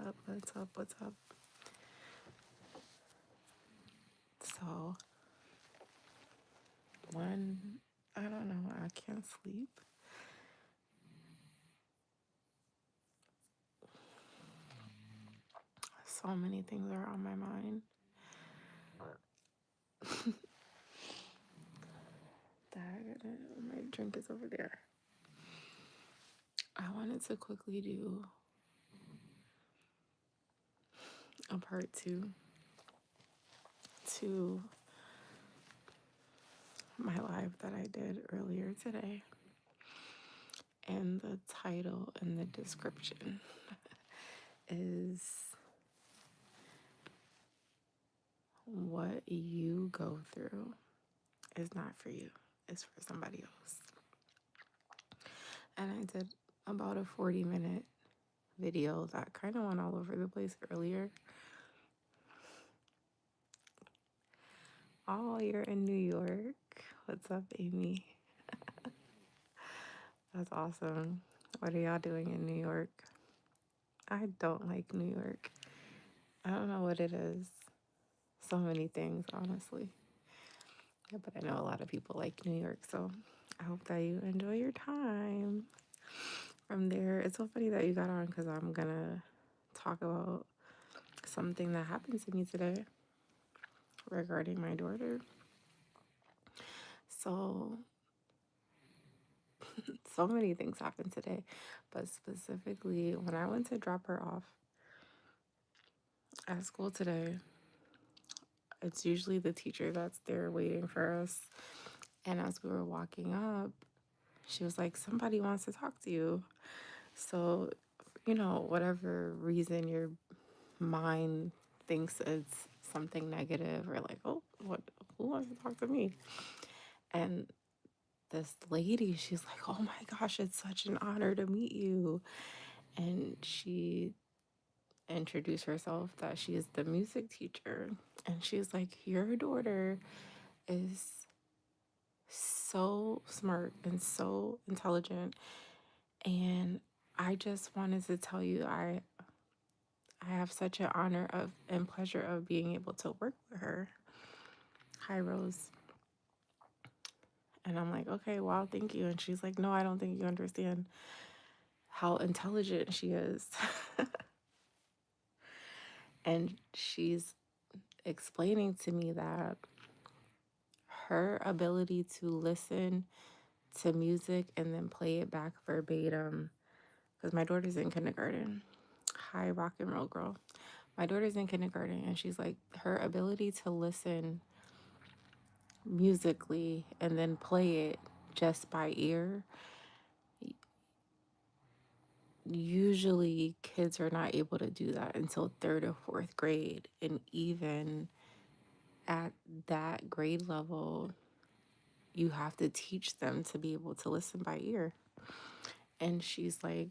up? What's up? What's up? So, one, I don't know, I can't sleep. So many things are on my mind. My drink is over there. I wanted to quickly do a part two to my live that I did earlier today. And the title and the description is what you go through is not for you, it's for somebody else. And I did about a 40-minute video that kind of went all over the place earlier. Oh, you're in New York. What's up, Amy? That's awesome. What are y'all doing in New York? I don't like New York. I don't know what it is. So many things, honestly. Yeah, but I know a lot of people like New York, so I hope that you enjoy your time. From there, it's so funny that you got on because I'm gonna talk about something that happened to me today regarding my daughter. So, so many things happened today, but specifically when I went to drop her off at school today, it's usually the teacher that's there waiting for us. And as we were walking up, she was like, somebody wants to talk to you. So, whatever reason your mind thinks it's something negative or like, oh, who wants to talk to me? And this lady, she's like, oh my gosh, it's such an honor to meet you. And she introduced herself that she is the music teacher. And she's like, your daughter is so smart and so intelligent. And I just wanted to tell you, I have such an honor of and pleasure of being able to work with her. Hi, Rose. And I'm like, okay, wow, thank you. And she's like, no, I don't think you understand how intelligent she is. And she's explaining to me that her ability to listen to music and then play it back verbatim, because my daughter's in kindergarten. Hi, rock and roll girl. My daughter's in kindergarten, and she's like, her ability to listen musically and then play it just by ear, usually kids are not able to do that until third or fourth grade. And even at that grade level, you have to teach them to be able to listen by ear. And she's like,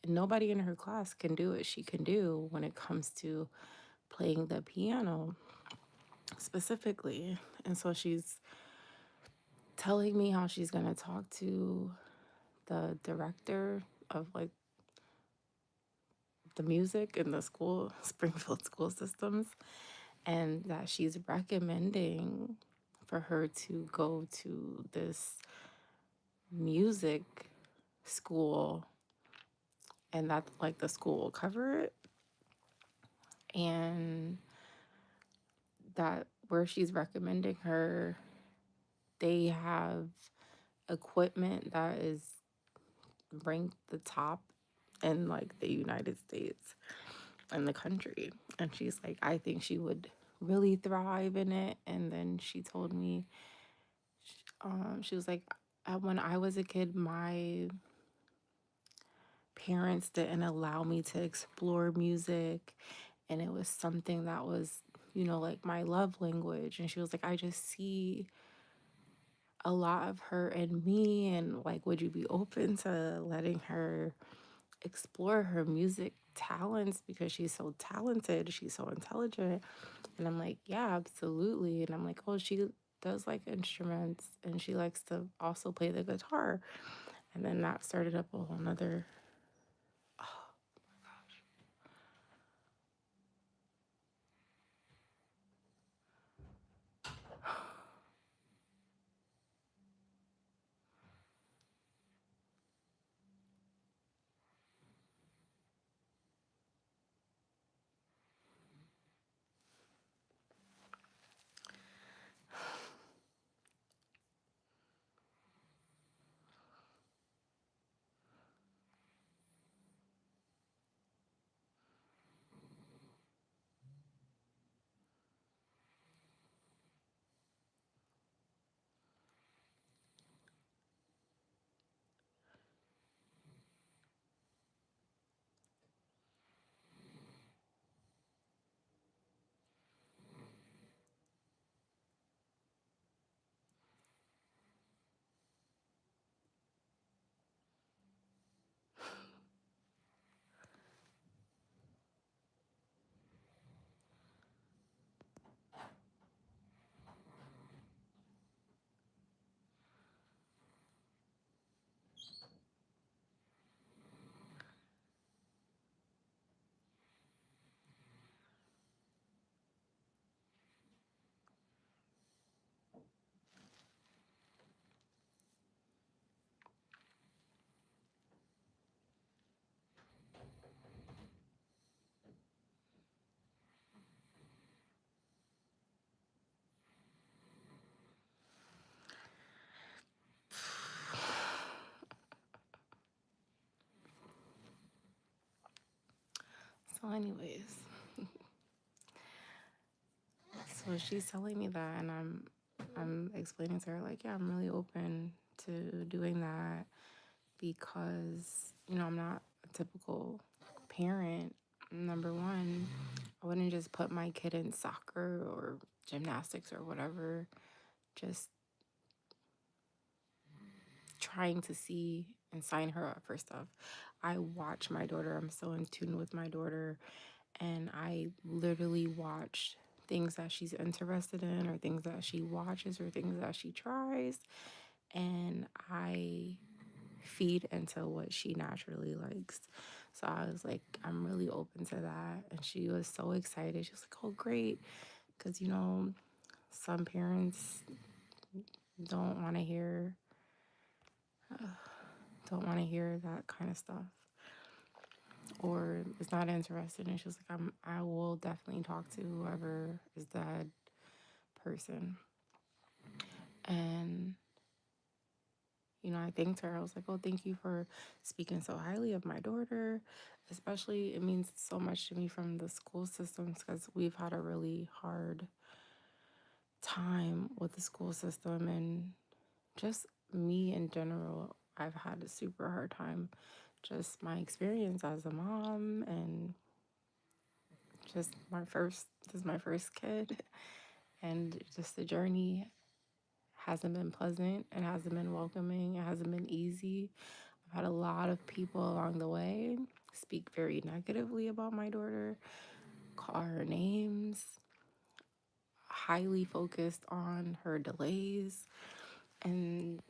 nobody in her class can do what she can do when it comes to playing the piano specifically. And so she's telling me how she's going to talk to the director of like the music in the school, Springfield school systems, and that she's recommending for her to go to this music school and that like the school will cover it, and that where she's recommending her, they have equipment that is ranked the top in like the United States and the country. And she's like, I think she would really thrive in it. And then she told me, she was like, when I was a kid, my parents didn't allow me to explore music, and it was something that was, like my love language. And she was like, I just see a lot of her in me, and like, would you be open to letting her explore her music talents because she's so talented, she's so intelligent? And I'm like, yeah, absolutely. And I'm like, oh, she does like instruments and she likes to also play the guitar. And then that started up a whole nother, oh, So, anyways, so she's telling me that, and I'm explaining to her like, yeah, I'm really open to doing that because I'm not a typical parent. Number one, I wouldn't just put my kid in soccer or gymnastics or whatever, just trying to see and sign her up for stuff. I watch my daughter. I'm so in tune with my daughter, and I literally watch things that she's interested in or things that she watches or things that she tries, and I feed into what she naturally likes. So I was like, I'm really open to that. And she was so excited. She was like, oh, great. Because, some parents don't want to hear that kind of stuff, or is not interested. And she was like, I will definitely talk to whoever is the head person. And I thanked her. I was like, oh, thank you for speaking so highly of my daughter. Especially, it means so much to me from the school systems because we've had a really hard time with the school system, and just me in general. I've had a super hard time. Just my experience as a mom, and just this is my first kid, and just the journey hasn't been pleasant. It hasn't been welcoming. It hasn't been easy. I've had a lot of people along the way speak very negatively about my daughter, call her names, highly focused on her delays. And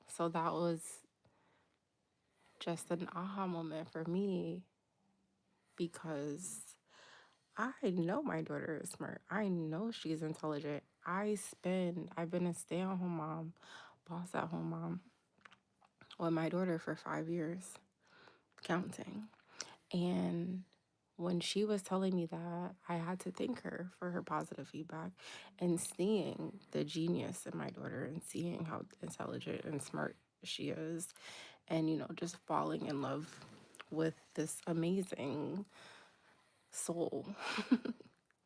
so that was just an aha moment for me because I know my daughter is smart. I know she's intelligent. I've been a stay-at-home mom, boss at home mom with my daughter for 5 years, counting. And when she was telling me that, I had to thank her for her positive feedback and seeing the genius in my daughter and seeing how intelligent and smart she is, and just falling in love with this amazing soul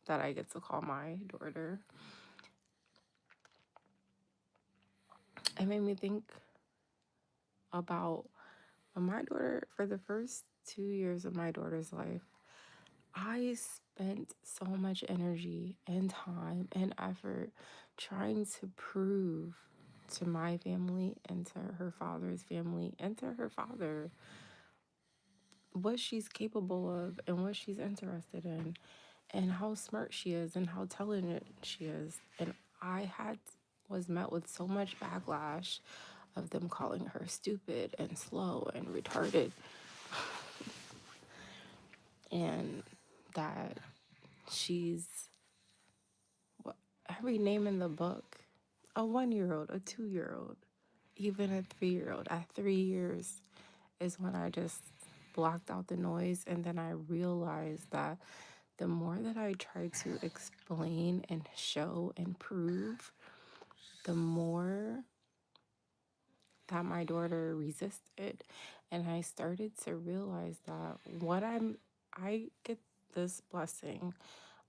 that I get to call my daughter. It made me think about when my daughter, for the first 2 years of my daughter's life, I spent so much energy and time and effort trying to prove to my family and to her father's family and to her father what she's capable of and what she's interested in and how smart she is and how talented she is. And I was met with so much backlash of them calling her stupid and slow and retarded, and that she's every name in the book. A 1 year old, a 2 year old, even a 3 year old. At 3 years is when I just blocked out the noise. And then I realized that the more that I tried to explain and show and prove, the more that my daughter resisted. And I started to realize that I get this blessing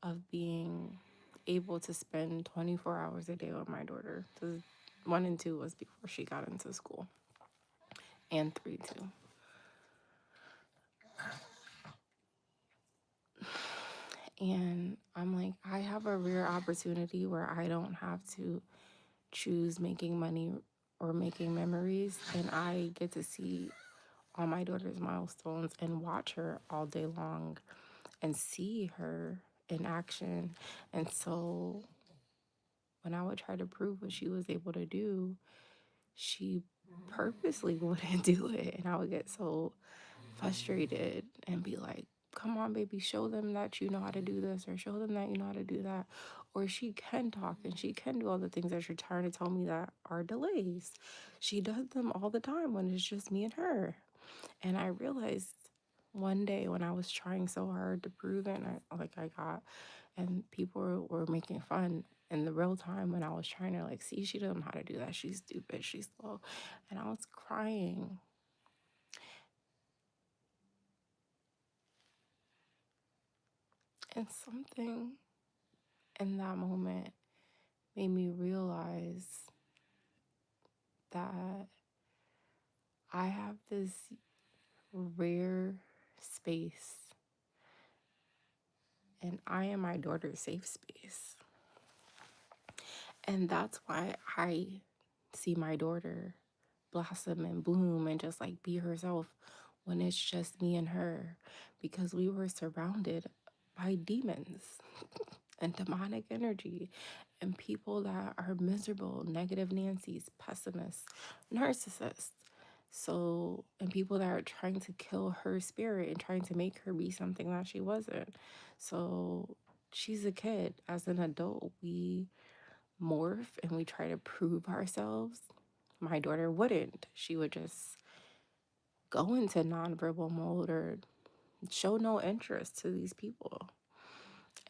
of being able to spend 24 hours a day with my daughter. 'Cause 1 and 2 was before she got into school, and 3 too. And I'm like, I have a rare opportunity where I don't have to choose making money or making memories, and I get to see all my daughter's milestones and watch her all day long and see her in action. And so when I would try to prove what she was able to do, she purposely wouldn't do it. And I would get so frustrated and be like, come on, baby, show them that you know how to do this, or show them that you know how to do that. Or she can talk and she can do all the things that you're trying to tell me that are delays. She does them all the time when it's just me and her. And I realized one day when I was trying so hard to prove it, and people were making fun in the real time when I was trying to see, she doesn't know how to do that. She's stupid. She's slow. And I was crying. And something in that moment made me realize that I have this rare space, and I am my daughter's safe space. And that's why I see my daughter blossom and bloom and just like be herself when it's just me and her, because we were surrounded by demons and demonic energy and people that are miserable, negative Nancy's, pessimists, narcissists. So, and people that are trying to kill her spirit and trying to make her be something that she wasn't. So, she's a kid. As an adult, we morph and we try to prove ourselves. My daughter wouldn't. She would just go into nonverbal mode or show no interest to these people.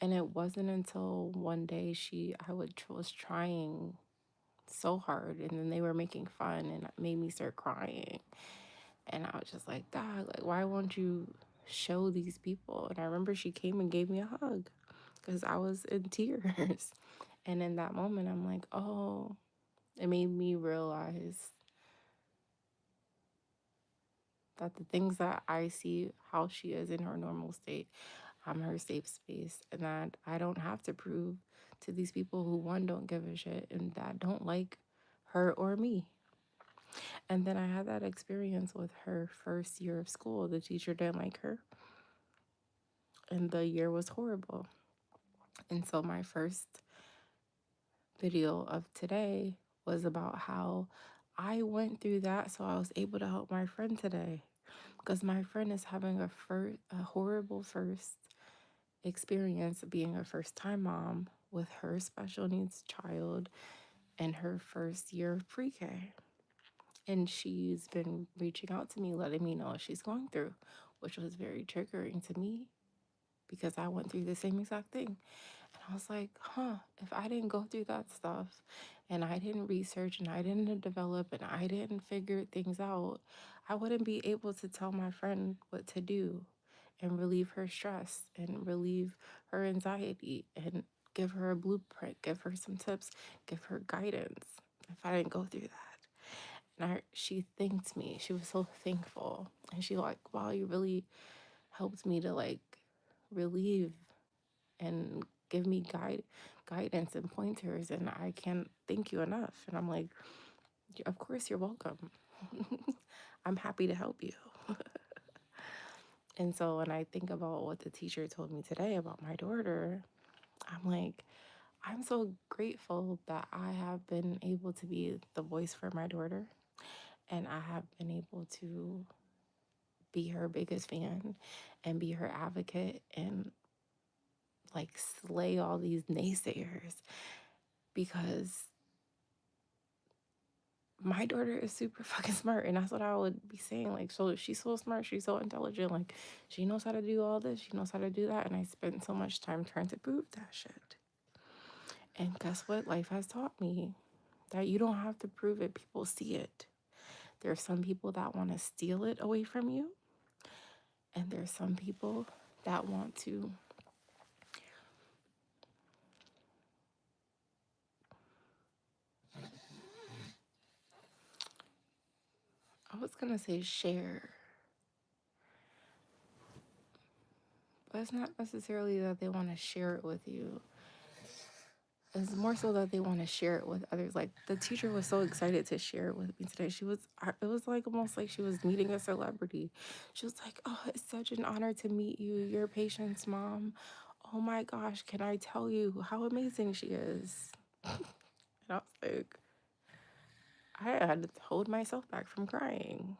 And it wasn't until one day was trying so hard, and then they were making fun and it made me start crying. And I was just like, "Dad, like, why won't you show these people?" And I remember she came and gave me a hug because I was in tears. And in that moment, I'm like, oh, it made me realize that the things that I see, how she is in her normal state, I'm her safe space, and that I don't have to prove to these people who, one, don't give a shit and that don't like her or me. And then I had that experience with her first year of school. The teacher didn't like her, and the year was horrible. And so my first video of today was about how I went through that so I was able to help my friend today, because my friend is having a horrible first experience being a first time mom with her special needs child in her first year of pre-K. And she's been reaching out to me, letting me know what she's going through, which was very triggering to me because I went through the same exact thing. And I was like, if I didn't go through that stuff and I didn't research and I didn't develop and I didn't figure things out, I wouldn't be able to tell my friend what to do and relieve her stress and relieve her anxiety and give her a blueprint, give her some tips, give her guidance if I didn't go through that. And she thanked me. She was so thankful. And she like, wow, you really helped me to like relieve and give me guidance and pointers, and I can't thank you enough. And I'm like, of course you're welcome. I'm happy to help you. And so when I think about what the teacher told me today about my daughter, I'm like, I'm so grateful that I have been able to be the voice for my daughter, and I have been able to be her biggest fan and be her advocate and like slay all these naysayers, because my daughter is super fucking smart, and that's what I would be saying. Like, so she's so smart, she's so intelligent, like she knows how to do all this, she knows how to do that, and I spent so much time trying to prove that shit. And guess what? Life has taught me that you don't have to prove it, people see it. There are some people that want to steal it away from you, and there's some people that want to I was gonna say share, but it's not necessarily that they want to share it with you. It's more so that they want to share it with others. Like the teacher was so excited to share it with me today. It was like almost like she was meeting a celebrity. She was like, "Oh, it's such an honor to meet you. Your patient's mom. Oh my gosh, can I tell you how amazing she is?" And I was like, I had to hold myself back from crying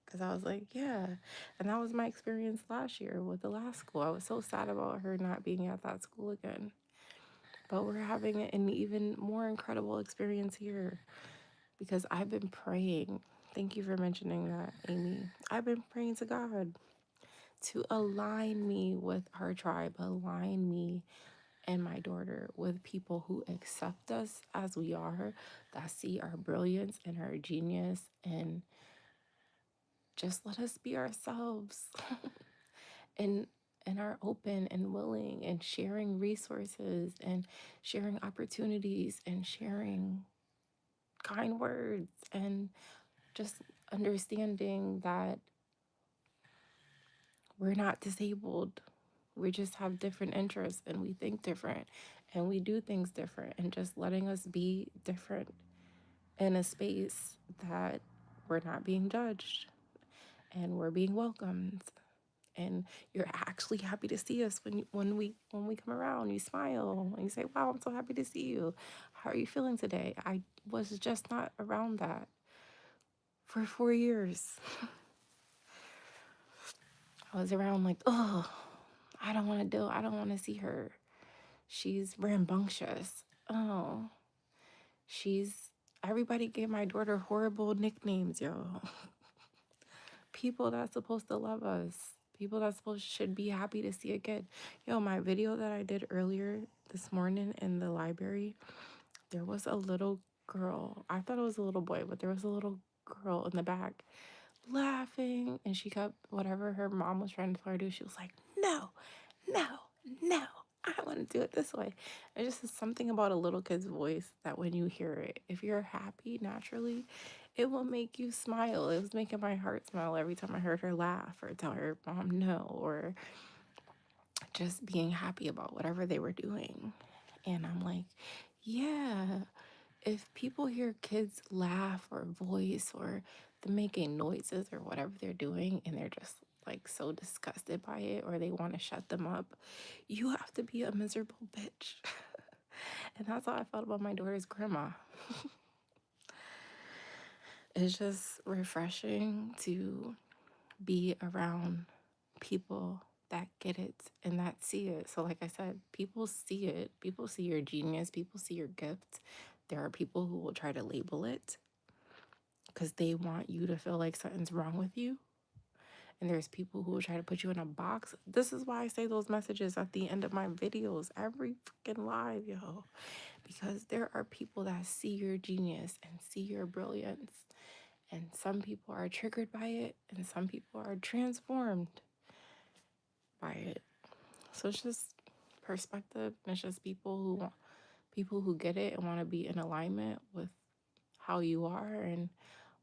because I was like, yeah. And that was my experience last year with the last school. I was so sad about her not being at that school again. But we're having an even more incredible experience here because I've been praying. Thank you for mentioning that, Amy. I've been praying to God to align me with our tribe, align me and my daughter with people who accept us as we are, that see our brilliance and our genius, and just let us be ourselves. and and are open and willing and sharing resources and sharing opportunities and sharing kind words and just understanding that we're not disabled. We just have different interests and we think different and we do things different, and just letting us be different in a space that we're not being judged and we're being welcomed, and you're actually happy to see us when we come around. You smile and you say, wow, I'm so happy to see you. How are you feeling today? I was just not around that for 4 years. I was around like, oh, I don't want to see her. She's rambunctious. Oh, she's everybody gave my daughter horrible nicknames, yo. People that's supposed to love us. People that supposed should be happy to see a kid. Yo, my video that I did earlier this morning in the library, there was a little girl. I thought it was a little boy, but there was a little girl in the back laughing, and she kept whatever her mom was trying to tell her to do. She was like, no, no, no. I want to do it this way. It's just something about a little kid's voice that when you hear it, if you're happy naturally, it will make you smile. It was making my heart smile every time I heard her laugh or tell her mom no, or just being happy about whatever they were doing. And I'm like, yeah, if people hear kids laugh or voice or them making noises or whatever they're doing and they're just like so disgusted by it or they want to shut them up, you have to be a miserable bitch. And that's how I felt about my daughter's grandma. It's just refreshing to be around people that get it and that see it. So, like I said, people see it. People see your genius. People see your gift. There are people who will try to label it because they want you to feel like something's wrong with you. And there's people who will try to put you in a box. This is why I say those messages at the end of my videos, every freaking live, yo. Because there are people that see your genius and see your brilliance. And some people are triggered by it, and some people are transformed by it. So it's just perspective. And it's just people who get it and want to be in alignment with how you are and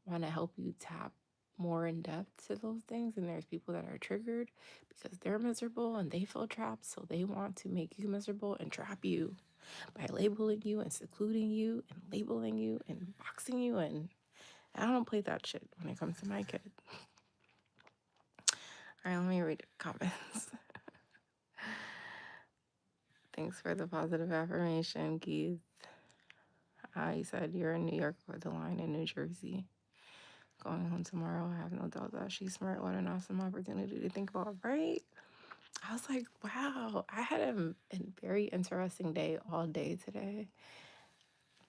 want to help you tap more in depth to those things. And there's people that are triggered because they're miserable and they feel trapped, so they want to make you miserable and trap you by labeling you and secluding you and labeling you and boxing you. And I don't play that shit when it comes to my kid. All right, let me read the comments. Thanks for the positive affirmation, Keith. He said, you're in New York with the line in New Jersey. Going home tomorrow, I have no doubt that she's smart. What an awesome opportunity to think about, right? I was like, wow, I had a very interesting day all day today.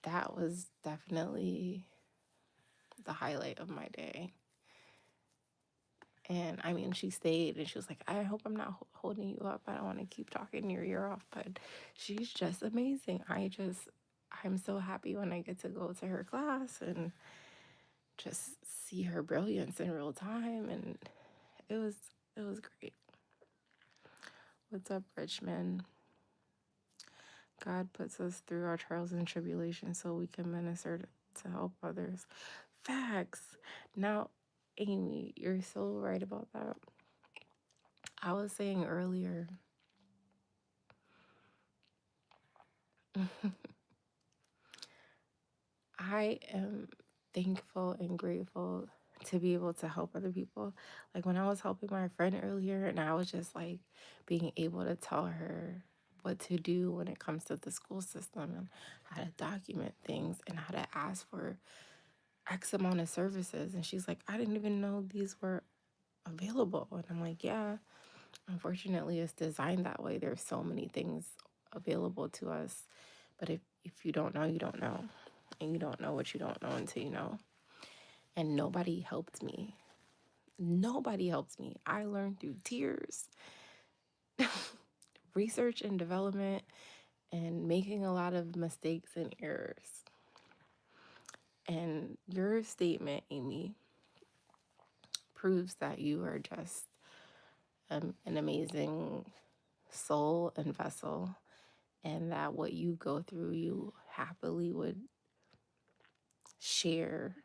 That was definitely the highlight of my day. And I mean, she stayed and she was like, I hope I'm not holding you up. I don't want to keep talking your ear off, but she's just amazing. I'm so happy when I get to go to her class and just see her brilliance in real time. And it was great. What's up, Richmond? God puts us through our trials and tribulations so we can minister to help others. Facts. Now, Amy, you're so right about that. I was saying earlier, I am thankful and grateful to be able to help other people. Like when I was helping my friend earlier, and I was just like being able to tell her what to do when it comes to the school system and how to document things and how to ask for X amount of services. And she's like, I didn't even know these were available. And I'm like, yeah, unfortunately, it's designed that way. There's so many things available to us. But if you don't know, you don't know. And you don't know what you don't know until you know. And nobody helped me. Nobody helped me. I learned through tears, research and development, and making a lot of mistakes and errors. And your statement, Amy, proves that you are just an amazing soul and vessel, and that what you go through, you happily would share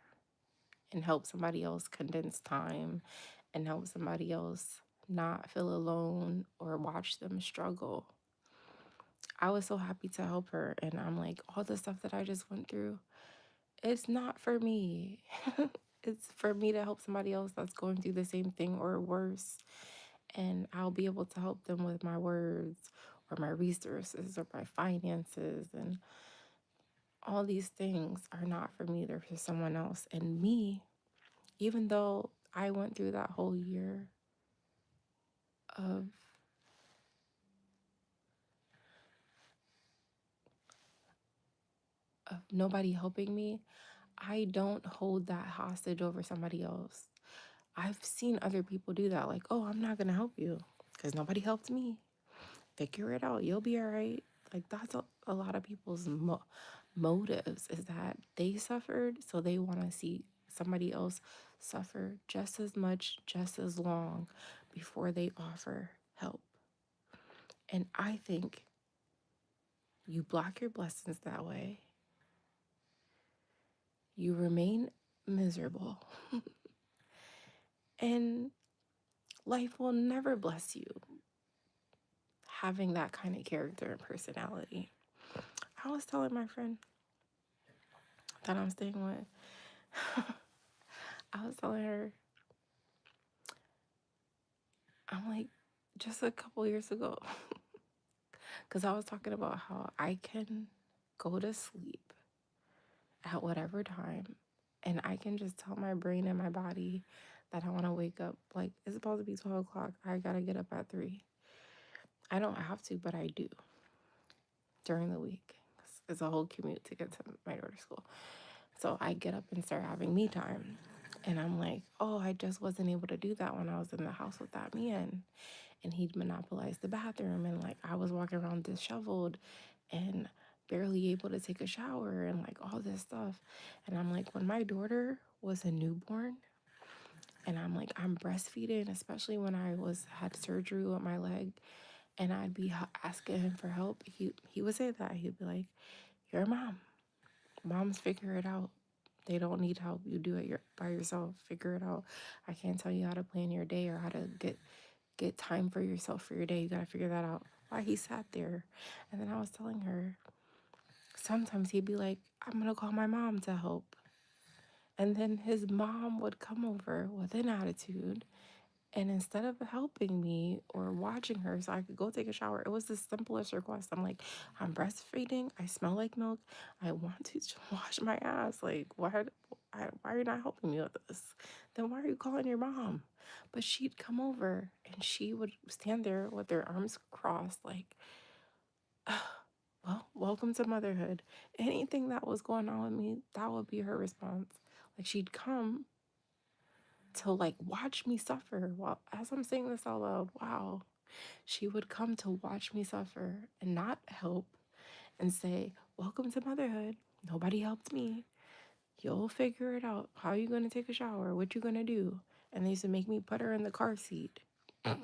and help somebody else condense time and help somebody else not feel alone or watch them struggle. I was so happy to help her, and I'm like, all the stuff that I just went through, it's not for me. It's for me to help somebody else that's going through the same thing or worse. And I'll be able to help them with my words or my resources or my finances. And all these things are not for me, they're for someone else. And me, even though I went through that whole year of nobody helping me, I don't hold that hostage over somebody else. I've seen other people do that, like, oh, I'm not gonna help you because nobody helped me. Figure it out. You'll be all right. Like, that's a lot of people's motives, is that they suffered, so they want to see somebody else suffer just as much, just as long before they offer help. And I think you block your blessings that way. You remain miserable. And life will never bless you having that kind of character and personality. I was telling my friend that I'm staying with, I was telling her, I'm like, just a couple years ago, because I was talking about how I can go to sleep at whatever time and I can just tell my brain and my body that I want to wake up. Like, it's supposed to be 12 o'clock. I got to get up at 3. I don't have to, but I do during the week. It's a whole commute to get to my daughter's school. So I get up and start having me time. And I'm like, oh, I just wasn't able to do that when I was in the house with that man. And he'd monopolized the bathroom. And like, I was walking around disheveled and barely able to take a shower and like all this stuff. And I'm like, when my daughter was a newborn, and I'm like, I'm breastfeeding, especially when I had surgery with my leg, and I'd be asking him for help. He would say that. He'd be like, you're a mom. Moms figure it out. They don't need help. You do it by yourself. Figure it out. I can't tell you how to plan your day or how to get time for yourself for your day. You gotta figure that out. Why he sat there. And then I was telling her, sometimes he'd be like, I'm gonna call my mom to help. And then his mom would come over with an attitude. And instead of helping me or watching her so I could go take a shower, it was the simplest request. I'm like, I'm breastfeeding. I smell like milk. I want to wash my ass. Like, why are you not helping me with this? Then why are you calling your mom? But she'd come over and she would stand there with her arms crossed, like, well, welcome to motherhood. Anything that was going on with me, that would be her response. Like, she'd come to like watch me suffer while as I'm saying this out loud. Wow. She would come to watch me suffer and not help and say, welcome to motherhood. Nobody helped me. You'll figure it out. How are you gonna take a shower? What you gonna do? And they used to make me put her in the car seat and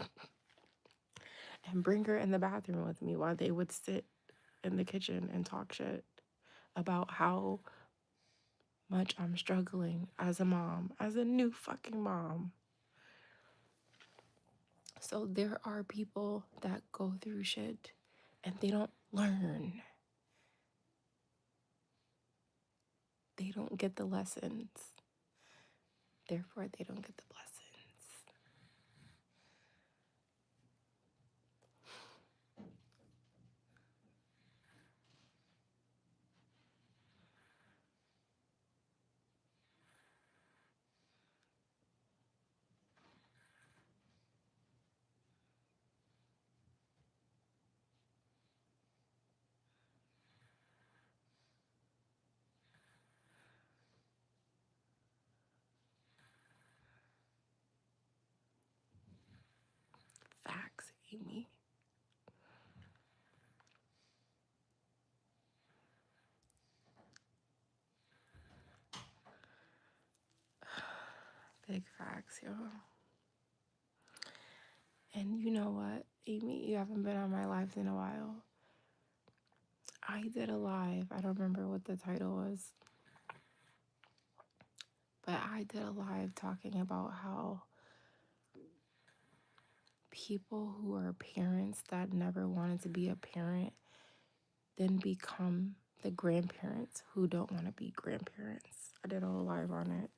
bring her in the bathroom with me while they would sit in the kitchen and talk shit about how much I'm struggling as a mom, as a new fucking mom. So there are people that go through shit and they don't learn. They don't get the lessons. Therefore, they don't get the blessings. Facts, Amy. Big facts, yo. And you know what, Amy, you haven't been on my lives in a while. I did a live. I don't remember what the title was, but I did a live talking about how people who are parents that never wanted to be a parent then become the grandparents who don't want to be grandparents. I did a whole live on it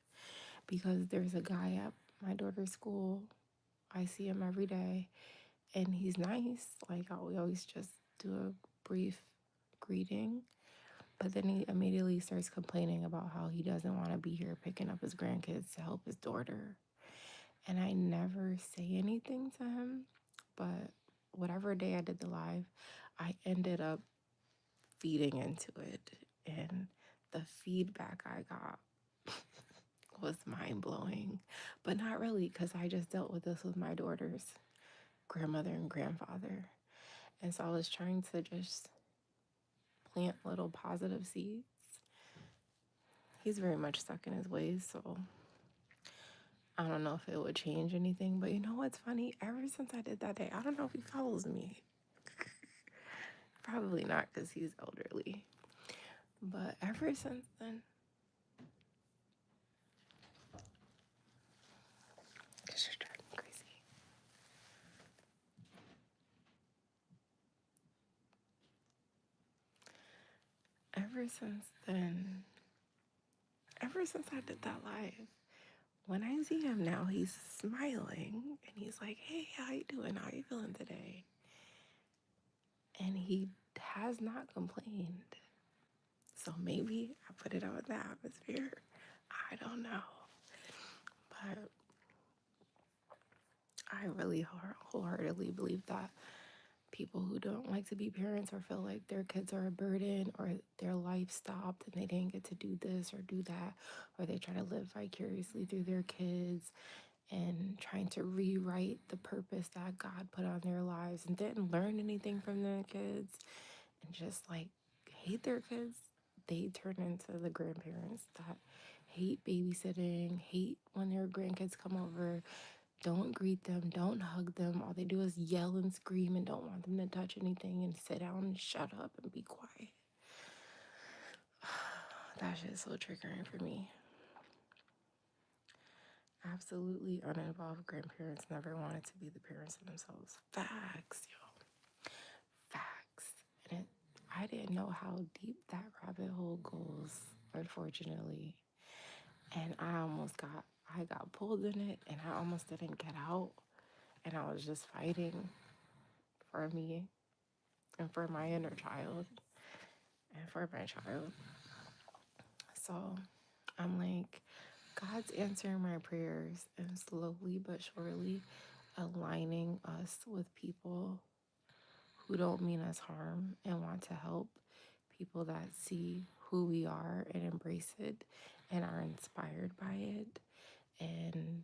because there's a guy at my daughter's school. I see him every day and he's nice. Like, we always just do a brief greeting. But then he immediately starts complaining about how he doesn't want to be here picking up his grandkids to help his daughter. And I never say anything to him. But whatever day I did the live, I ended up feeding into it. And the feedback I got was mind blowing. But not really, because I just dealt with this with my daughter's grandmother and grandfather. And so I was trying to just plant little positive seeds. He's very much stuck in his ways, so I don't know if it would change anything. But you know what's funny? Ever since I did that day, I don't know if he follows me. Probably not because he's elderly. But ever since then, it's just driving me crazy. Ever since then, ever since I did that live, when I see him now, he's smiling and he's like, "Hey, how you doing? How you feeling today?" And he has not complained. So maybe I put it out in the atmosphere. I don't know. But I really wholeheartedly believe that people who don't like to be parents or feel like their kids are a burden or their life stopped and they didn't get to do this or do that, or they try to live vicariously through their kids and trying to rewrite the purpose that God put on their lives and didn't learn anything from their kids and just like hate their kids, they turn into the grandparents that hate babysitting, hate when their grandkids come over, don't greet them, don't hug them. All they do is yell and scream and don't want them to touch anything and sit down and shut up and be quiet. That shit is so triggering for me. Absolutely uninvolved grandparents never wanted to be the parents of themselves. Facts, yo. Facts. And I didn't know how deep that rabbit hole goes, unfortunately. And I got pulled in it and I almost didn't get out. And I was just fighting for me and for my inner child and for my child. So I'm like, God's answering my prayers and slowly but surely aligning us with people who don't mean us harm and want to help, people that see who we are and embrace it and are inspired by it and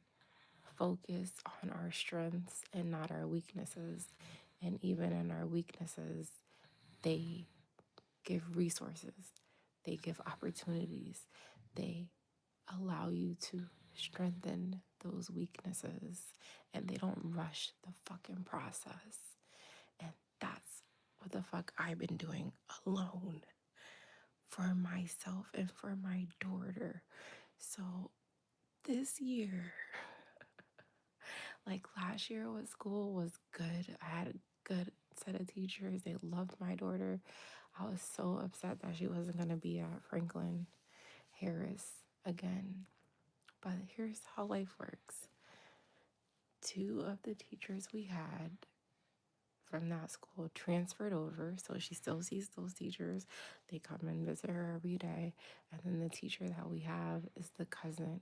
focus on our strengths and not our weaknesses. And even in our weaknesses, they give resources, they give opportunities, they allow you to strengthen those weaknesses, and they don't rush the fucking process. And that's what the fuck I've been doing alone for myself and for my daughter. So this year, like last year was school was good. I had a good set of teachers. They loved my daughter. I was so upset that she wasn't going to be at Franklin Harris again. But here's how life works. Two of the teachers we had from that school transferred over, so she still sees those teachers. They come and visit her every day. And then the teacher that we have is the cousin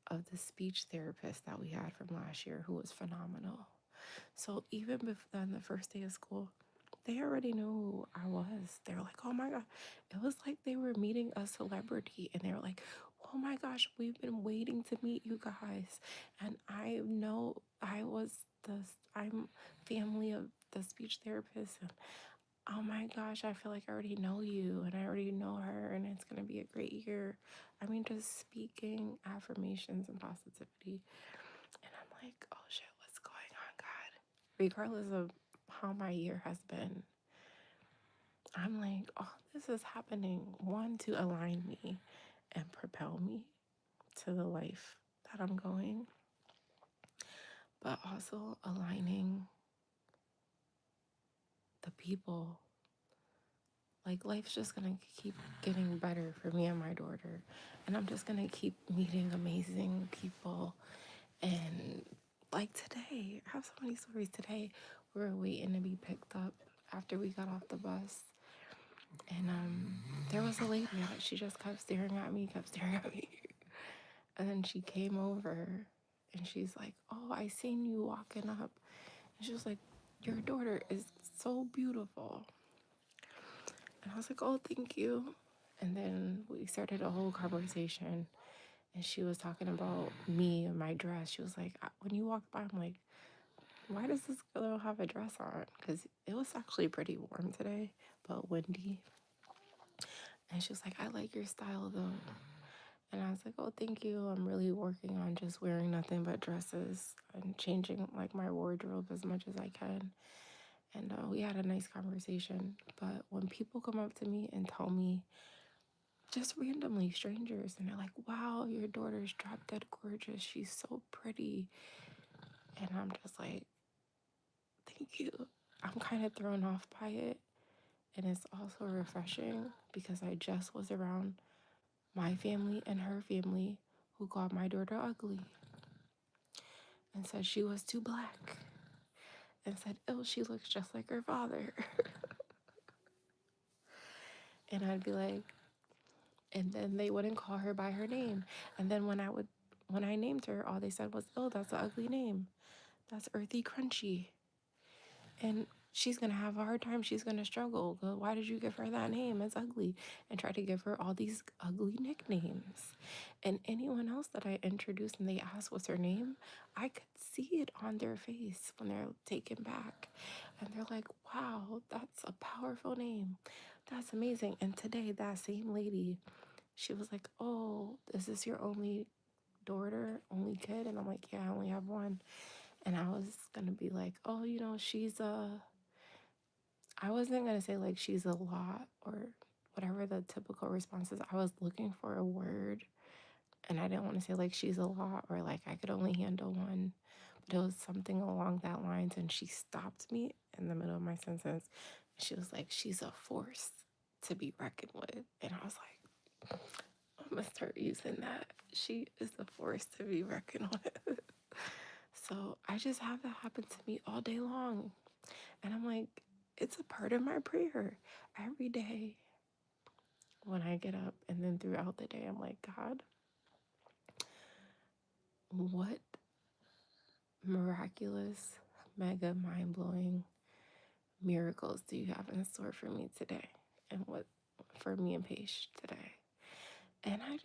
of the speech therapist that we had from last year, who was phenomenal. So even before on the first day of school, they already knew who I was. They were like, "Oh my God." It was like they were meeting a celebrity and they were like, "Oh my gosh, we've been waiting to meet you guys." And I know I'm family of the speech therapist. And oh my gosh, I feel like I already know you and I already know her and it's going to be a great year. I mean, just speaking affirmations and positivity. And I'm like, oh shit, what's going on, God? regardless of how my year has been, I'm like, oh, this is happening. One, to align me and propel me to the life that I'm going, but also aligning the people. Like, life's just gonna keep getting better for me and my daughter. And I'm just gonna keep meeting amazing people. And like today, I have so many stories today. We were waiting to be picked up after we got off the bus. And there was a lady that she just kept staring at me, kept staring at me. And then she came over and she's like, "Oh, I seen you walking up." And she was like, "Your daughter is so beautiful." And I was like, "Oh, thank you." And then we started a whole conversation. And she was talking about me and my dress. She was like, when you walked by, I'm like, why does this girl have a dress on? Because it was actually pretty warm today, but windy. And she was like, I like your style though. And I was like, oh, thank you. I'm really working on just wearing nothing but dresses and changing like my wardrobe as much as I can. And we had a nice conversation. But when people come up to me and tell me, just randomly strangers, and they're like, wow, your daughter's drop dead gorgeous. She's so pretty. And I'm just like, thank you. I'm kind of thrown off by it. And it's also refreshing because I just was around my family and her family who called my daughter ugly and said she was too black and said, oh, she looks just like her father. And I'd be like, and then they wouldn't call her by her name. And then when I named her, all they said was, oh, that's an ugly name. That's earthy crunchy. And she's going to have a hard time. She's going to struggle. Why did you give her that name? It's ugly. And try to give her all these ugly nicknames. And anyone else that I introduced and they asked what's her name, I could see it on their face when they're taken back. And they're like, wow, that's a powerful name. That's amazing. And today, that same lady, she was like, oh, is this your only daughter, only kid? And I'm like, yeah, I only have one. And I was gonna be like, oh, I wasn't gonna say like she's a lot or whatever the typical response is. I was looking for a word and I didn't want to say like she's a lot or like I could only handle one. But it was something along that lines and she stopped me in the middle of my sentence. She was like, she's a force to be reckoned with. And I was like, I'm gonna start using that. She is a force to be reckoned with. So I just have that happen to me all day long. And I'm like, it's a part of my prayer every day when I get up. And then throughout the day, I'm like, God, what miraculous, mega mind blowing miracles do you have in store for me today? And what for me and Paige today? And I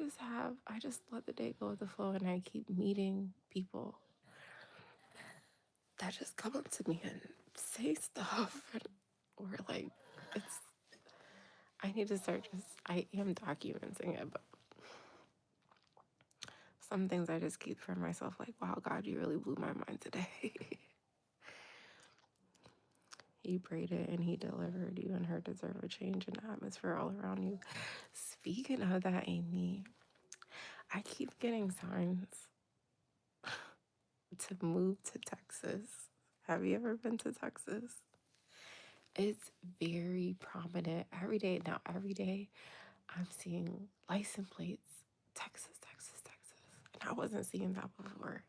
just let the day go with the flow and I keep meeting people that just come up to me and say stuff. Or like, it's, I need to start I am documenting it, but some things I just keep for myself, like, wow, God, you really blew my mind today. He prayed it and he delivered. You and her deserve a change in the atmosphere all around you. Speaking of that, Amy, I keep getting signs to move to Texas. Have you ever been to Texas? It's very prominent every day. Now, every day I'm seeing license plates, Texas, Texas, Texas. And I wasn't seeing that before.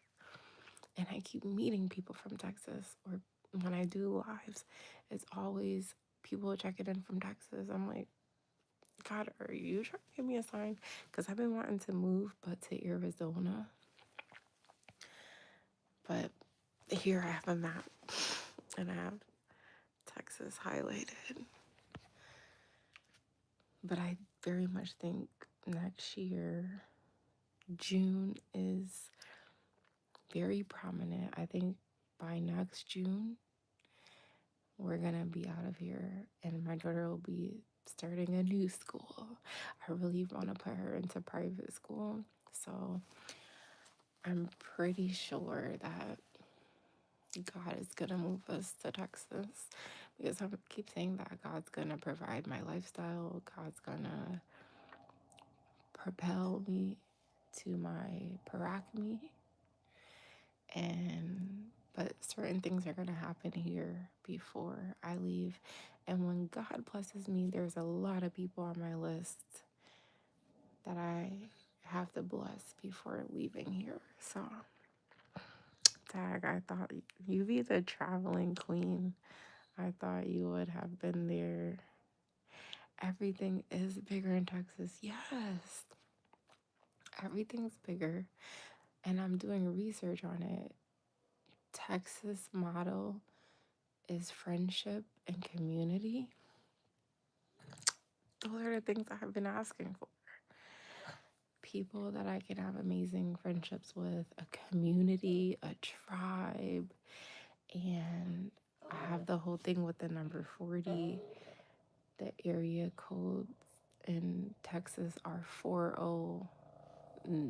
And I keep meeting people from Texas, or when I do lives, it's always people checking in from Texas. I'm like, God, are you trying to give me a sign? Because I've been wanting to move, but to Arizona. But here I have a map, and I have Texas highlighted. But I very much think next year, June is very prominent. I think by next June, we're gonna be out of here and my daughter will be starting a new school. I really want to put her into private school. So I'm pretty sure that God is gonna move us to Texas because I keep saying that God's gonna provide my lifestyle. God's gonna propel me to my paracme, and but certain things are gonna happen here before I leave. And when God blesses me, there's a lot of people on my list that I have to bless before leaving here. So, Tag, I thought you be the traveling queen. I thought you would have been there. Everything is bigger in Texas. Yes, everything's bigger. And I'm doing research on it. Texas motto is friendship and community. Those are the things I've been asking for. People that I can have amazing friendships with, a community, a tribe, and I have the whole thing with the number 40. The area codes in Texas are 40.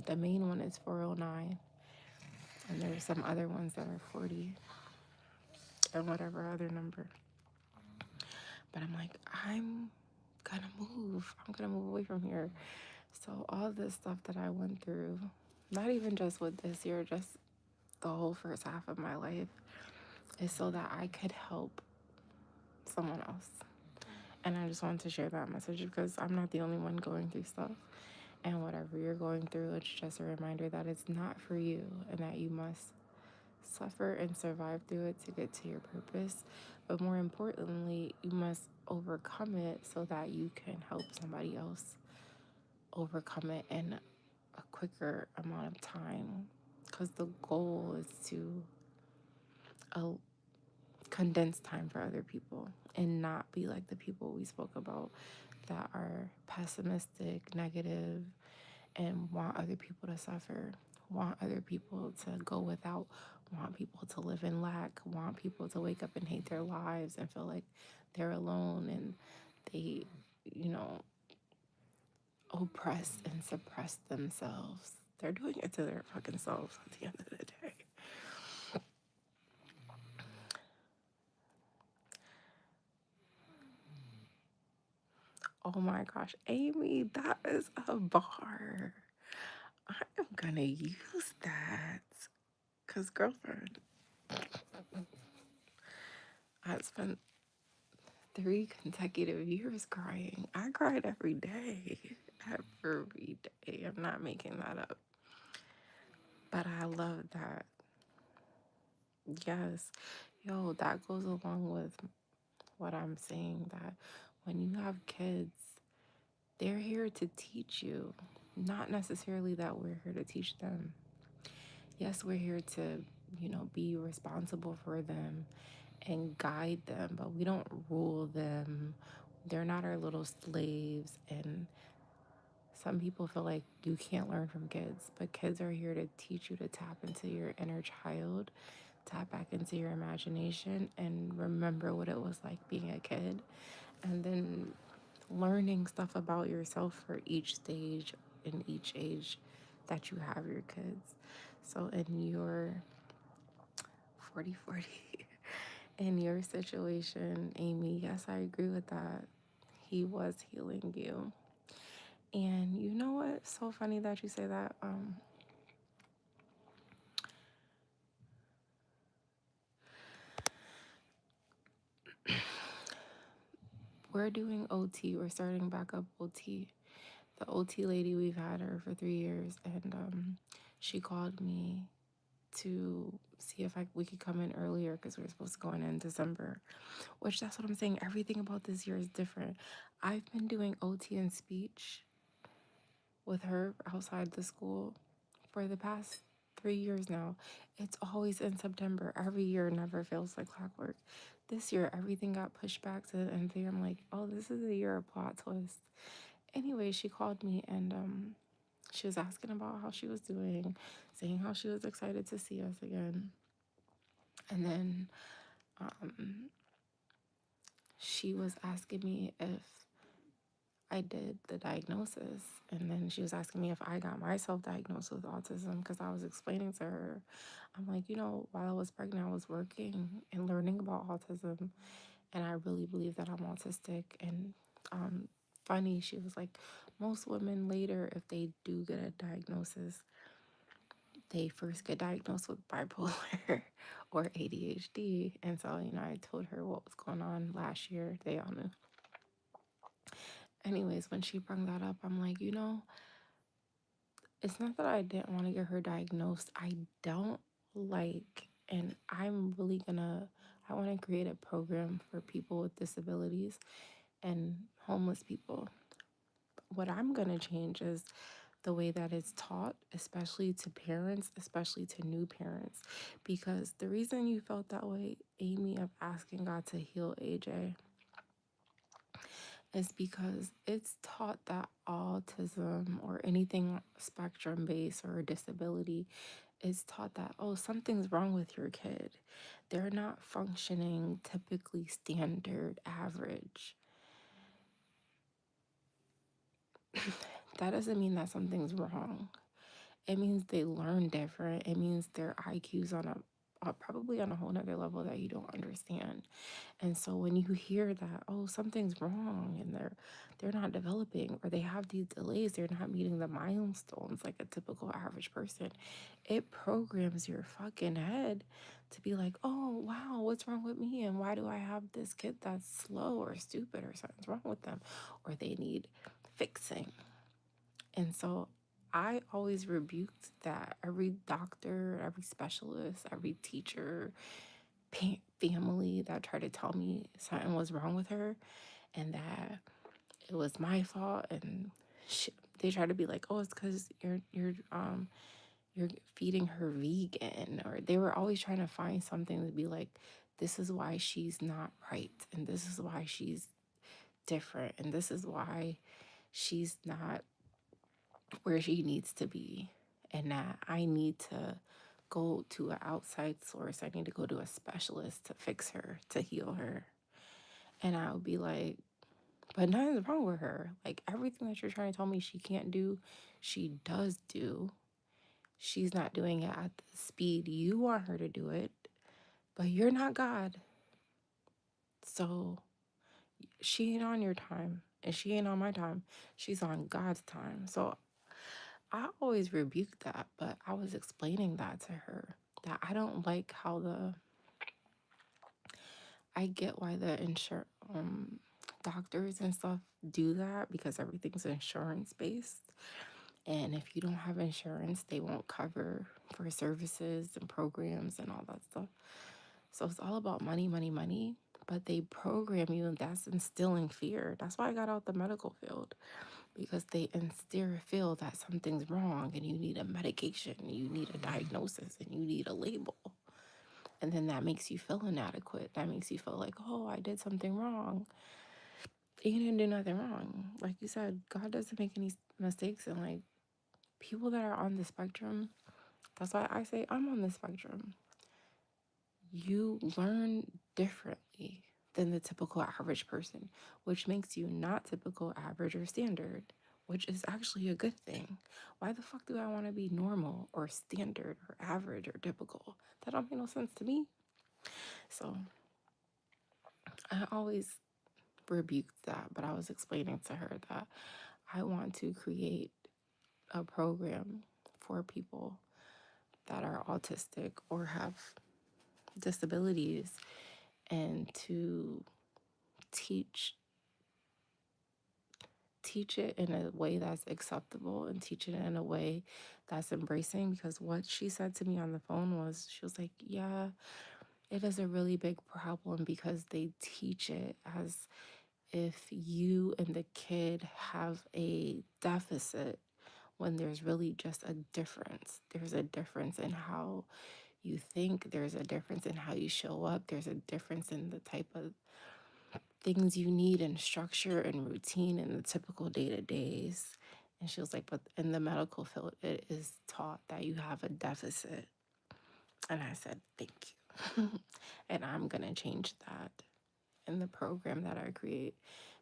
The main one is 409, and there's some other ones that are 40 and whatever other number. But I'm like, I'm gonna move. I'm gonna move away from here. So all this stuff that I went through, not even just with this year, just the whole first half of my life, is so that I could help someone else. And I just wanted to share that message because I'm not the only one going through stuff. And whatever you're going through, it's just a reminder that it's not for you and that you must suffer and survive through it to get to your purpose. But more importantly, you must overcome it so that you can help somebody else overcome it in a quicker amount of time. Because the goal is to uh, condense time for other people and not be like the people we spoke about that are pessimistic, negative, and want other people to suffer, want other people to go without, want people to live in lack, want people to wake up and hate their lives and feel like they're alone and they, you know, oppress and suppress themselves. They're doing it to their fucking selves at the end of the day. Oh my gosh, Amy, that is a bar. I am gonna use that. Cause girlfriend, I spent 3 consecutive years crying. I cried every day. Every day. I'm not making that up. But I love that. Yes. Yo, that goes along with what I'm saying, that when you have kids, they're here to teach you. Not necessarily that we're here to teach them. Yes, we're here to, be responsible for them and guide them, but we don't rule them. They're not our little slaves. And some people feel like you can't learn from kids, but kids are here to teach you to tap into your inner child, tap back into your imagination, and remember what it was like being a kid. And then learning stuff about yourself for each stage in each age that you have your kids. So in your 40/40, in your situation, Amy, yes, I agree with that. He was healing you. And you know what? So funny that you say that. We're doing OT. We're starting back up OT. The OT lady, we've had her for 3 years, and she called me to see if we could come in earlier because we were supposed to go in December. Which, that's what I'm saying. Everything about this year is different. I've been doing OT and speech with her outside the school for the past 3 years now. It's always in September. Every year never feels like clockwork. This year, everything got pushed back to the end of the year. I'm like, oh, this is the year of plot twist. Anyway, she called me and she was asking about how she was doing, saying how she was excited to see us again. And then she was asking me if I did the diagnosis, and then she was asking me if I got myself diagnosed with autism because I was explaining to her, I'm like, while I was pregnant, I was working and learning about autism, and I really believe that I'm autistic. And um, funny, she was like, most women later, if they do get a diagnosis, they first get diagnosed with bipolar or ADHD. And so, I told her what was going on last year. They all knew. Anyways, when she brought that up, I'm like, it's not that I didn't want to get her diagnosed. I don't like, and I want to create a program for people with disabilities and homeless people. What I'm going to change is the way that it's taught, especially to parents, especially to new parents. Because the reason you felt that way, Amy, of asking God to heal AJ, is because it's taught that autism or anything spectrum based or a disability is taught that, oh, something's wrong with your kid. They're not functioning typically standard average. That doesn't mean that something's wrong. It means they learn different. It means their IQ's on probably on a whole nother level that you don't understand. And so when you hear that, oh, something's wrong and they're not developing or they have these delays, they're not meeting the milestones like a typical average person, it programs your fucking head to be like, oh, wow, what's wrong with me? And why do I have this kid that's slow or stupid or something's wrong with them or they need fixing? And so I always rebuked that. Every doctor, every specialist, every teacher, family that tried to tell me something was wrong with her and that it was my fault, and they tried to be like, oh, it's because you're feeding her vegan, or they were always trying to find something to be like, this is why she's not right, and this is why she's different, and this is why she's not where she needs to be, and that I need to go to an outside source. I need to go to a specialist to fix her, to heal her. And I would be like, but nothing's wrong with her. Like everything that you're trying to tell me she can't do, she does do. She's not doing it at the speed you want her to do it, but you're not God. So she ain't on your time and she ain't on my time. She's on God's time. So I always rebuke that, but I was explaining that to her, that I don't like how I get why the doctors and stuff do that because everything's insurance based. And if you don't have insurance, they won't cover for services and programs and all that stuff. So it's all about money, money, money. But they program you, and that's instilling fear. That's why I got out the medical field, because they feel that something's wrong and you need a medication, you need a diagnosis, and you need a label. And then that makes you feel inadequate. That makes you feel like, oh, I did something wrong. You didn't do nothing wrong. Like you said, God doesn't make any mistakes. And like people that are on the spectrum, that's why I say I'm on the spectrum. You learn differently than the typical average person, which makes you not typical, average, or standard, which is actually a good thing. Why the fuck do I want to be normal or standard or average or typical? That don't make no sense to me. So I always rebuked that, but I was explaining to her that I want to create a program for people that are autistic or have disabilities, and to teach it in a way that's acceptable and teach it in a way that's embracing. Because what she said to me on the phone was, she was like, yeah, it is a really big problem because they teach it as if you and the kid have a deficit, when there's really just a difference. There's a difference in how you think, there's a difference in how you show up, there's a difference in the type of things you need and structure and routine in the typical day-to-days. And she was like, but in the medical field, it is taught that you have a deficit. And I said, thank you. And I'm going to change that in the program that I create,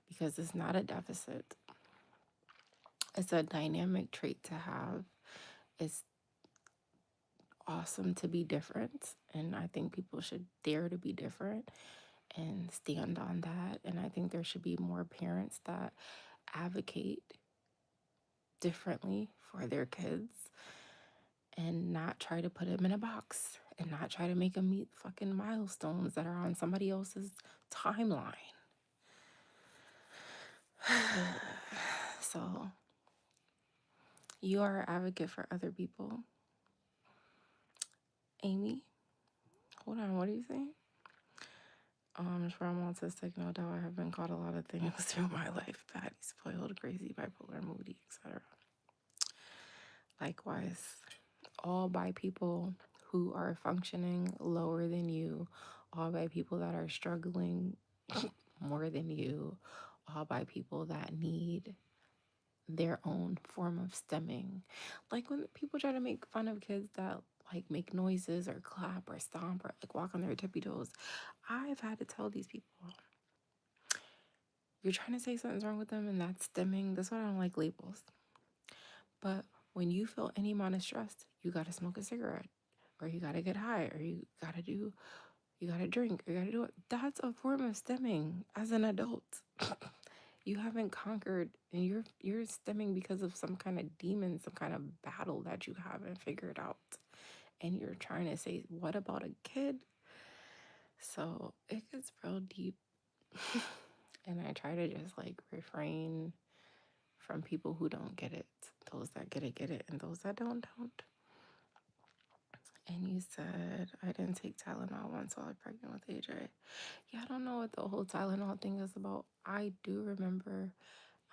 because it's not a deficit. It's a dynamic trait to have. It's awesome to be different. And I think people should dare to be different and stand on that. And I think there should be more parents that advocate differently for their kids and not try to put them in a box and not try to make them meet fucking milestones that are on somebody else's timeline. So, you are an advocate for other people. Amy, hold on, what are you saying? From autistic, no doubt I have been called a lot of things through my life: batty, spoiled, crazy, bipolar, moody, etc. Likewise, all by people who are functioning lower than you, all by people that are struggling more than you, all by people that need their own form of stemming. Like when people try to make fun of kids that like make noises or clap or stomp or like walk on their tippy toes, I've had to tell these people, you're trying to say something's wrong with them and that's stemming. That's why I don't like labels. But when you feel any amount of stress, you gotta smoke a cigarette, or you gotta get high, or you gotta drink, or you gotta do it. That's a form of stemming as an adult. You haven't conquered, and you're stemming because of some kind of demon, some kind of battle that you haven't figured out. And you're trying to say, what about a kid? So it gets real deep. And I try to just like refrain from people who don't get it. Those that get it, and those that don't. And you said, I didn't take Tylenol once while I was pregnant with AJ. Yeah, I don't know what the whole Tylenol thing is about. I do remember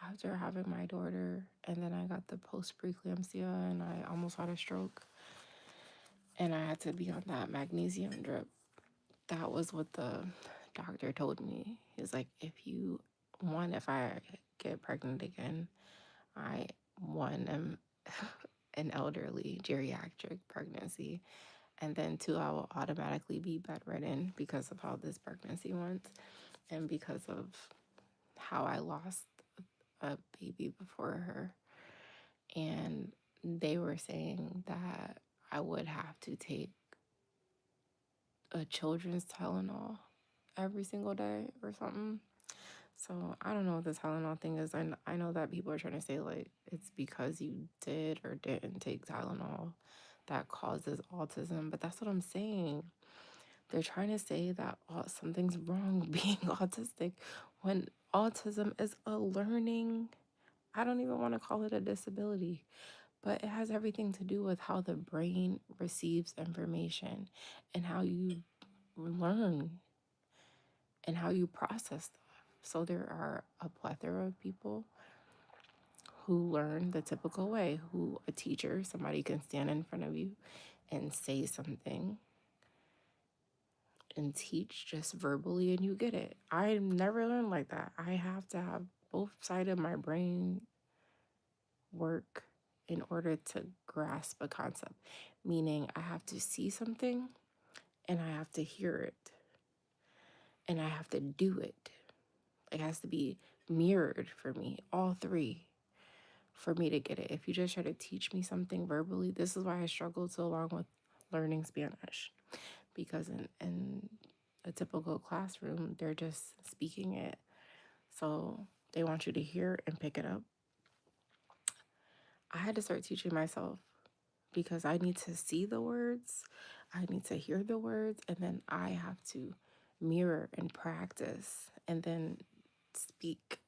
after having my daughter, and then I got the post preeclampsia, and I almost had a stroke, and I had to be on that magnesium drip. That was what the doctor told me. He was like, if I get pregnant again, I, am an elderly geriatric pregnancy. And then two, I will automatically be bedridden because of how this pregnancy went and because of how I lost a baby before her. And they were saying that I would have to take a children's Tylenol every single day or something. So I don't know what the Tylenol thing is. I know that people are trying to say like it's because you did or didn't take Tylenol that causes autism, but that's what I'm saying. They're trying to say that something's wrong being autistic when autism is a learning. I don't even want to call it a disability, but it has everything to do with how the brain receives information and how you learn and how you process stuff. So there are a plethora of people who learn the typical way, who a teacher, somebody can stand in front of you and say something and teach just verbally and you get it. I never learned like that. I have to have both sides of my brain work in order to grasp a concept, meaning I have to see something and I have to hear it and I have to do it. It has to be mirrored for me, all three, for me to get it. If you just try to teach me something verbally, this is why I struggled so long with learning Spanish, because in a typical classroom, they're just speaking it. So they want you to hear and pick it up. I had to start teaching myself because I need to see the words, I need to hear the words, and then I have to mirror and practice and then speak,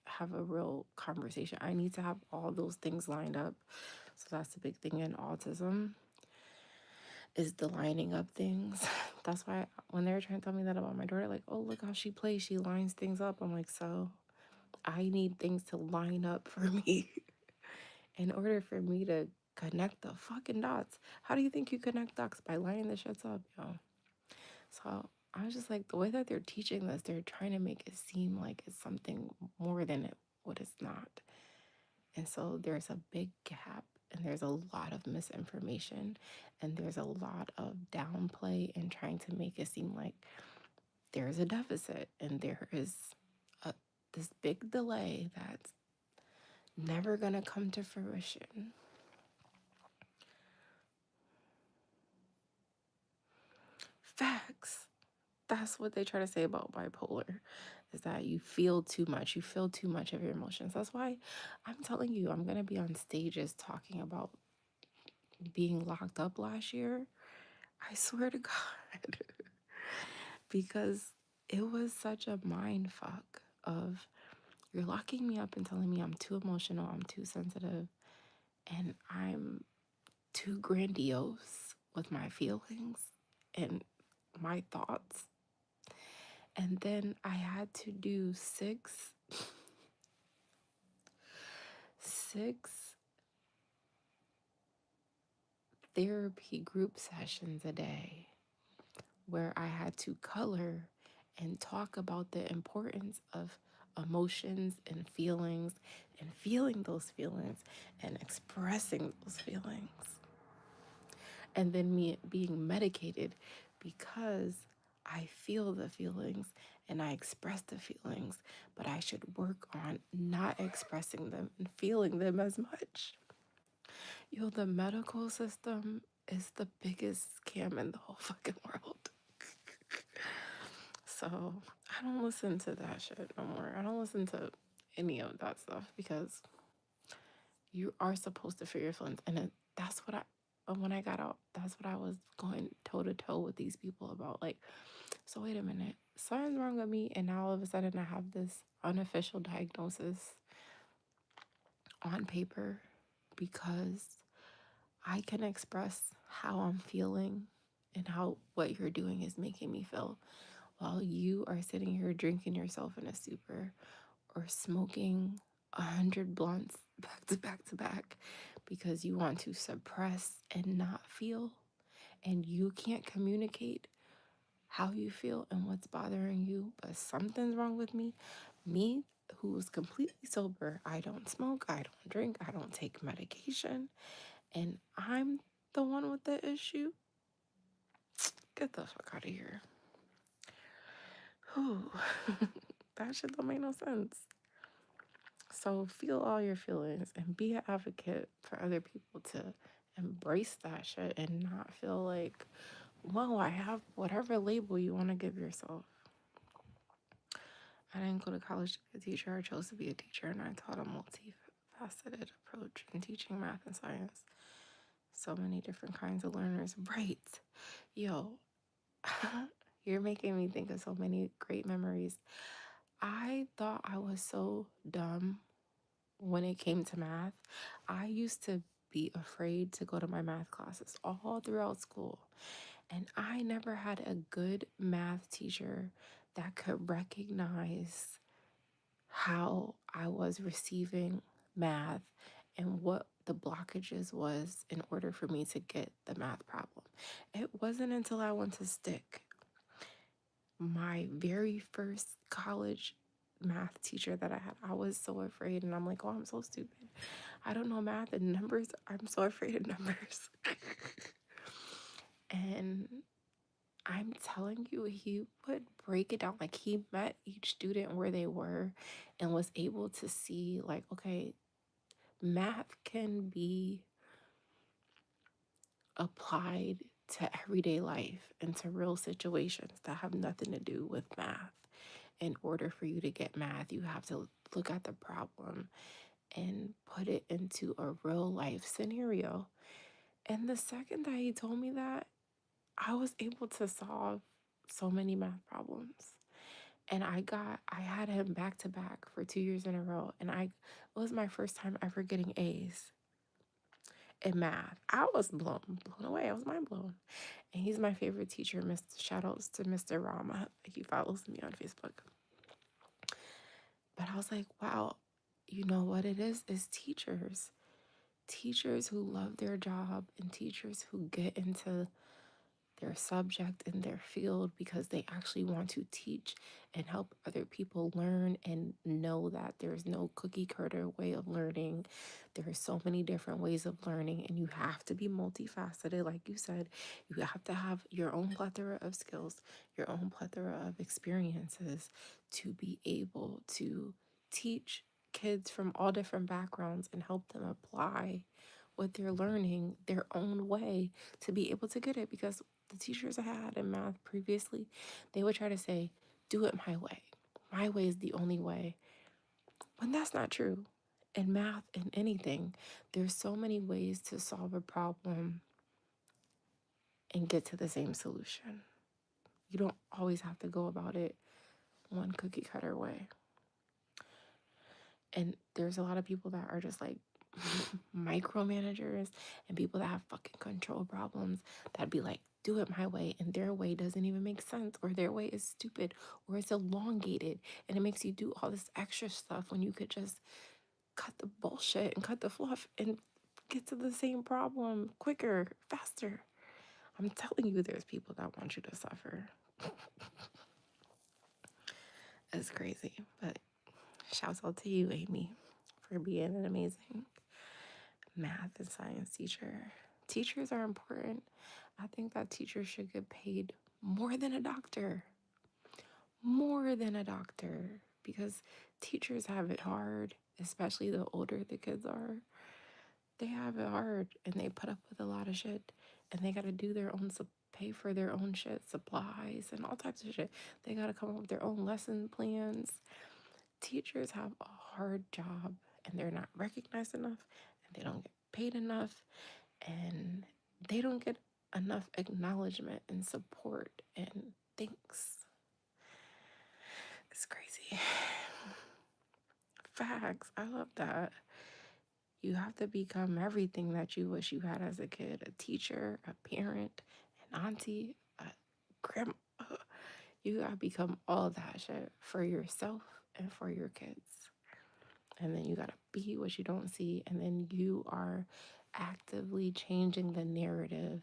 have a real conversation. I need to have all those things lined up. So that's the big thing in autism, is the lining up things. That's why when they were trying to tell me that about my daughter, like, oh, look how she plays, she lines things up. I'm like, so I need things to line up for me in order for me to connect the fucking dots. How do you think you connect dots? By lining the shits up, yo. So I was just like, the way that they're teaching this, they're trying to make it seem like it's something more than what it's not. And so there's a big gap and there's a lot of misinformation and there's a lot of downplay and trying to make it seem like there's a deficit and there is this big delay that's never gonna come to fruition. Facts. That's what they try to say about bipolar, is that you feel too much. You feel too much of your emotions. That's why I'm telling you, I'm gonna be on stages talking about being locked up last year. I swear to God. Because it was such a mind fuck of, you're locking me up and telling me I'm too emotional, I'm too sensitive, and I'm too grandiose with my feelings and my thoughts. And then I had to do six therapy group sessions a day where I had to color and talk about the importance of emotions and feeling those feelings and expressing those feelings. And then me being medicated because I feel the feelings and I express the feelings, but I should work on not expressing them and feeling them as much. Yo, the medical system is the biggest scam in the whole fucking world. So I don't listen to that shit no more. I don't listen to any of that stuff because you are supposed to feel your feelings. And that's what when I got out, that's what I was going toe to toe with these people about. Like, so wait a minute, something's wrong with me. And now all of a sudden I have this unofficial diagnosis on paper because I can express how I'm feeling and how what you're doing is making me feel, while you are sitting here drinking yourself in a stupor or smoking 100 blunts back to back to back because you want to suppress and not feel, and you can't communicate how you feel and what's bothering you, but something's wrong with me. Me, who's completely sober, I don't smoke, I don't drink, I don't take medication, and I'm the one with the issue. Get the fuck out of here. Whew. That shit don't make no sense. So feel all your feelings and be an advocate for other people to embrace that shit and not feel like, whoa, I have whatever label you want to give yourself. I didn't go to college to be a teacher. I chose to be a teacher, and I taught a multifaceted approach in teaching math and science. So many different kinds of learners. Right. Yo, you're making me think of so many great memories. I thought I was so dumb when it came to math. I used to be afraid to go to my math classes all throughout school. And I never had a good math teacher that could recognize how I was receiving math and what the blockages was in order for me to get the math problem. It wasn't until I went to stick, my very first college math teacher that I had, I was so afraid, and I'm like, oh, I'm so stupid. I don't know math and numbers. I'm so afraid of numbers. And I'm telling you, he would break it down. Like, he met each student where they were and was able to see, like, okay, math can be applied to everyday life and to real situations that have nothing to do with math. In order for you to get math, you have to look at the problem and put it into a real life scenario. And the second that he told me that, I was able to solve so many math problems. And I had him back to back for 2 years in a row. And it was my first time ever getting A's in math. I was blown away. I was mind blown. And he's my favorite teacher. Shout outs to Mr. Rama. He follows me on Facebook. But I was like, wow, you know what it is? It's teachers. Teachers who love their job and teachers who get into their subject and their field because they actually want to teach and help other people learn and know that there's no cookie cutter way of learning. There are so many different ways of learning, and you have to be multifaceted. Like you said, you have to have your own plethora of skills, your own plethora of experiences to be able to teach kids from all different backgrounds and help them apply what they're learning their own way to be able to get it. Because the teachers I had in math previously, they would try to say, do it my way. My way is the only way. When that's not true. In math and anything, there's so many ways to solve a problem and get to the same solution. You don't always have to go about it one cookie cutter way. And there's a lot of people that are just like micromanagers and people that have fucking control problems that'd be like, do it my way, and their way doesn't even make sense, or their way is stupid, or it's elongated, and it makes you do all this extra stuff when you could just cut the bullshit and cut the fluff and get to the same problem quicker, faster. I'm telling you, there's people that want you to suffer. It's crazy, but shouts out to you, Amy, for being an amazing math and science teacher. Teachers are important. I think that teachers should get paid more than a doctor. More than a doctor. Because teachers have it hard, especially the older the kids are. They have it hard and they put up with a lot of shit. And they got to do their own, pay for their own shit, supplies and all types of shit. They got to come up with their own lesson plans. Teachers have a hard job and they're not recognized enough and they don't get paid enough and they don't get enough acknowledgement and support and thanks. It's crazy. Facts. I love that. You have to become everything that you wish you had as a kid: a teacher, a parent, an auntie, a grandma. You gotta become all that shit for yourself and for your kids. And then you gotta be what you don't see. And then you are actively changing the narrative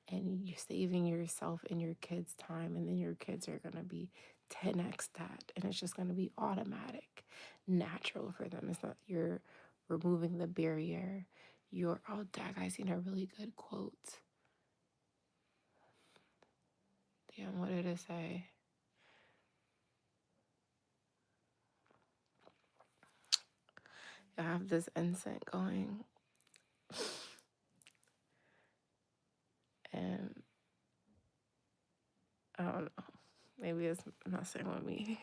and you're saving yourself and your kids' time. And then your kids are gonna be 10x that. And it's just gonna be automatic, natural for them. It's not you're removing the barrier. You're, oh, dag, I seen a really good quote. Damn, what did it say? I have this incense going. And I don't know. Maybe it's messing with me.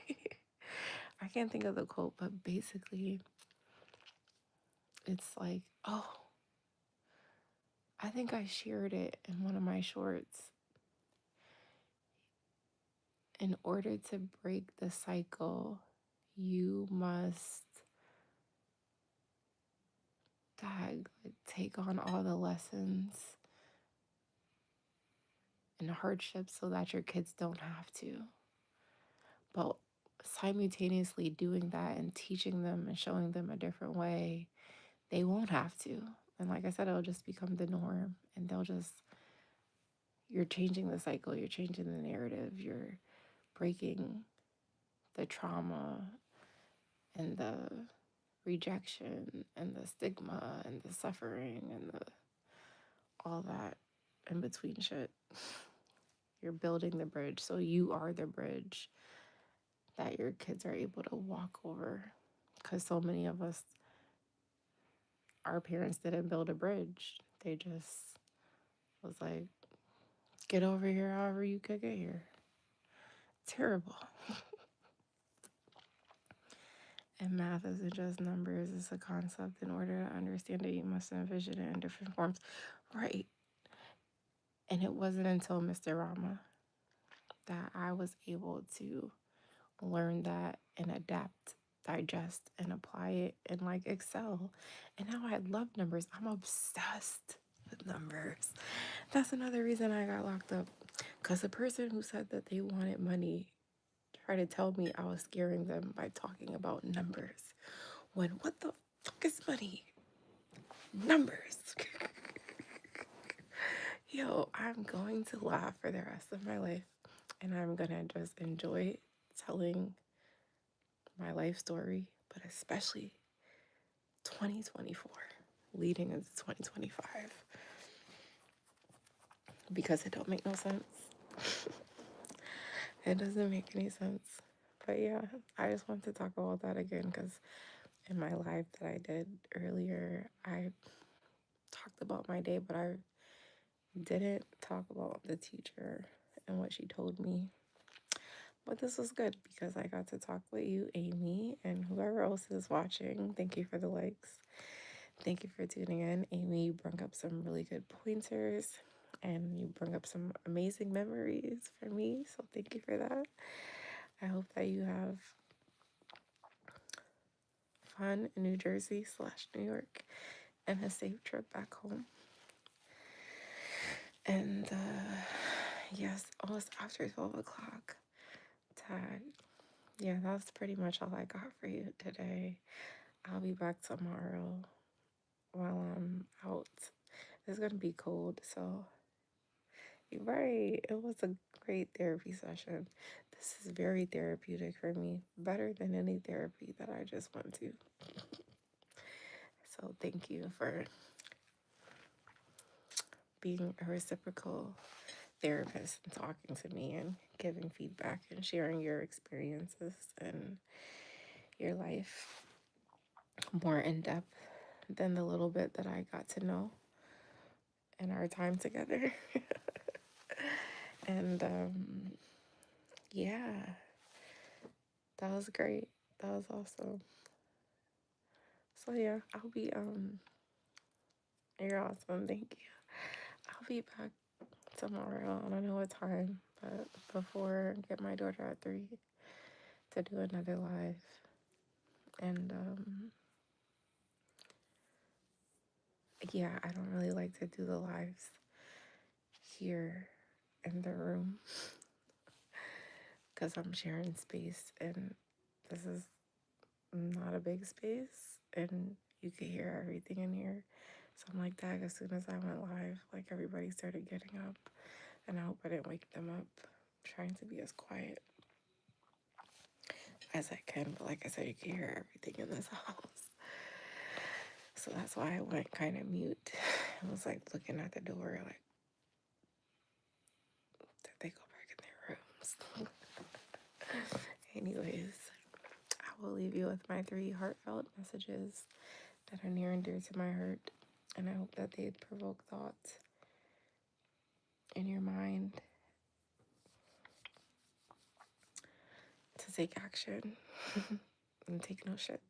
I can't think of the quote, but basically, it's like, oh, I think I shared it in one of my shorts. In order to break the cycle, you must take on all the lessons and hardships so that your kids don't have to. But simultaneously doing that and teaching them and showing them a different way, they won't have to. And like I said, it'll just become the norm and you're changing the cycle, you're changing the narrative, you're breaking the trauma and the rejection and the stigma and the suffering and all that in between shit. You're building the bridge. So you are the bridge that your kids are able to walk over. Because so many of us, our parents didn't build a bridge. They just was like, get over here however you could get here. Terrible. And math isn't just numbers, it's a concept. In order to understand it, you must envision it in different forms. Right. And it wasn't until Mr. Rama that I was able to learn that and adapt, digest, and apply it and like excel. And now I love numbers. I'm obsessed with numbers. That's another reason I got locked up. Because the person who said that they wanted money tried to tell me I was scaring them by talking about numbers. When what the fuck is money? Numbers. Yo, I'm going to laugh for the rest of my life. And I'm going to just enjoy telling my life story, but especially 2024 leading into 2025. Because it don't make no sense. It doesn't make any sense. But yeah, I just want to talk about that again because in my live that I did earlier, I talked about my day, but I didn't talk about the teacher and what she told me. But this was good because I got to talk with you, Amy, and whoever else is watching. Thank you for the likes. Thank you for tuning in. Amy, you brought up some really good pointers and you brought up some amazing memories for me. So thank you for that. I hope that you have fun in New Jersey / New York and a safe trip back home. And yes, almost after 12 o'clock. Tag. Yeah, that's pretty much all I got for you today. I'll be back tomorrow while I'm out. It's gonna be cold, so you're right. It was a great therapy session. This is very therapeutic for me, better than any therapy that I just went to. So thank you for being a reciprocal therapist and talking to me and giving feedback and sharing your experiences and your life more in depth than the little bit that I got to know in our time together. And yeah, that was great. That was awesome. So yeah, I'll be you're awesome, thank you. I'll be back tomorrow. I don't know what time, but before I get my daughter at 3 to do another live. And yeah, I don't really like to do the lives here in the room because I'm sharing space and this is not a big space and you can hear everything in here. So I'm like that as soon as I went live, like everybody started getting up and I hope I didn't wake them up. I'm trying to be as quiet as I can, but like I said, you can hear everything in this house. So that's why I went kind of mute. I was like looking at the door like, did they go back in their rooms? Anyways, I will leave you with my 3 heartfelt messages that are near and dear to my heart. And I hope that they provoke thoughts in your mind to take action and take no shit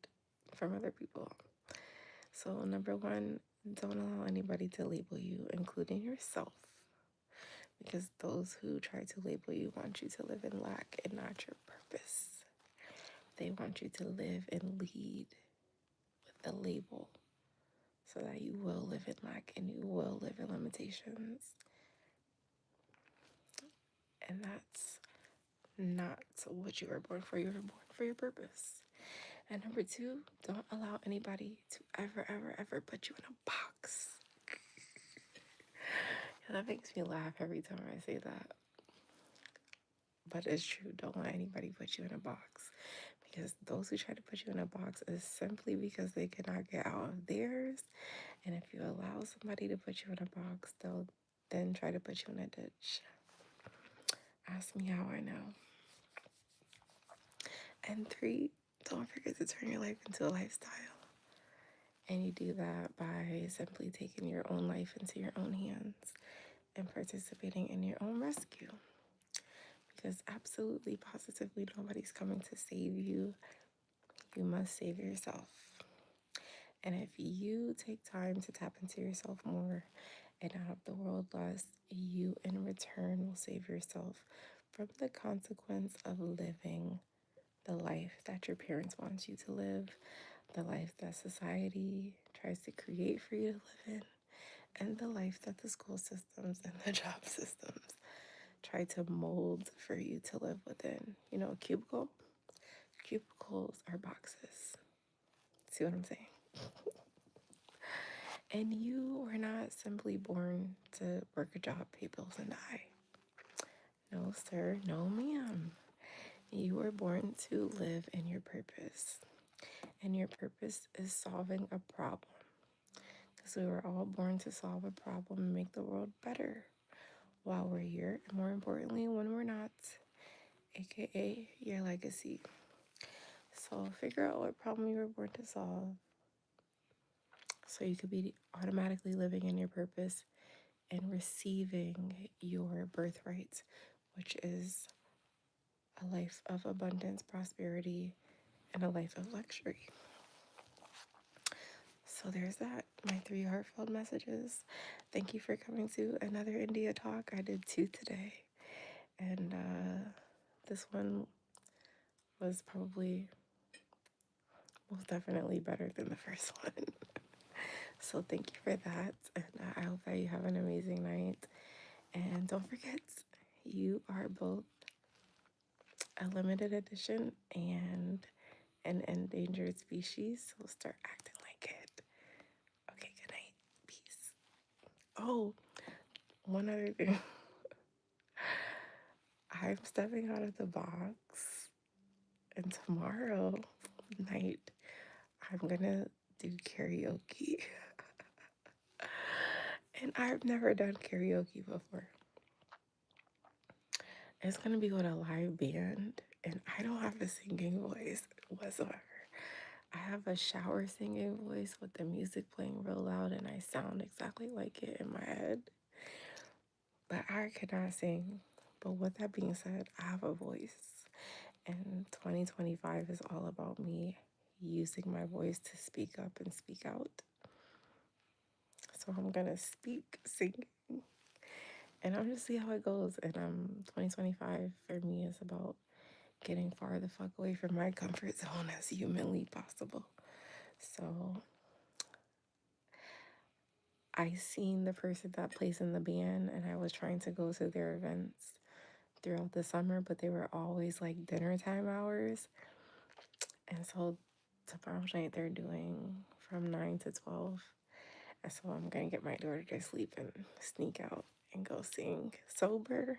from other people. So, number 1, don't allow anybody to label you, including yourself, because those who try to label you want you to live in lack and not your purpose. They want you to live and lead with the label so that you will live in lack and you will live in limitations. And that's not what you were born for. You were born for your purpose. And number 2, don't allow anybody to ever put you in a box. Yeah, that makes me laugh every time I say that. But it's true. Don't let anybody put you in a box. Because those who try to put you in a box is simply because they cannot get out of theirs. And if you allow somebody to put you in a box, they'll then try to put you in a ditch. Ask me how I know. And 3, don't forget to turn your life into a lifestyle. And you do that by simply taking your own life into your own hands and participating in your own rescue. Because absolutely, positively, nobody's coming to save you. You must save yourself. And if you take time to tap into yourself more and out of the world less, you in return will save yourself from the consequence of living the life that your parents want you to live, the life that society tries to create for you to live in, and the life that the school systems and the job systems try to mold for you to live within. You know, cubicle? Cubicles are boxes. See what I'm saying? And you were not simply born to work a job, pay bills, and die. No, sir. No, ma'am. You were born to live in your purpose. And your purpose is solving a problem. Because we were all born to solve a problem and make the world better while we're here. And more importantly, when we're not, aka your legacy. So figure out what problem you were born to solve so you could be automatically living in your purpose and receiving your birthright, which is a life of abundance, prosperity, and a life of luxury. So there's that. My 3 heartfelt messages. Thank you for coming to another India talk. I did 2 today. And this one was probably most definitely better than the first one. So thank you for that. And I hope that you have an amazing night. And don't forget, you are both a limited edition and an endangered species. So start acting like it. Okay, good night. Peace. Oh, one other thing. I'm stepping out of the box, and tomorrow night I'm gonna do karaoke. And I've never done karaoke before. It's gonna be with a live band, and I don't have a singing voice whatsoever. I have a shower singing voice with the music playing real loud, and I sound exactly like it in my head. But I cannot sing. But with that being said, I have a voice. And 2025 is all about me using my voice to speak up and speak out. So I'm gonna speak singing. And I'm just see how it goes. And 2025 for me is about getting far the fuck away from my comfort zone as humanly possible. So I seen the person that plays in the band, and I was trying to go to their events throughout the summer, but they were always like dinner time hours. And so tomorrow night they're doing from 9 to 12. And so I'm gonna get my daughter to sleep and sneak out and go sing sober.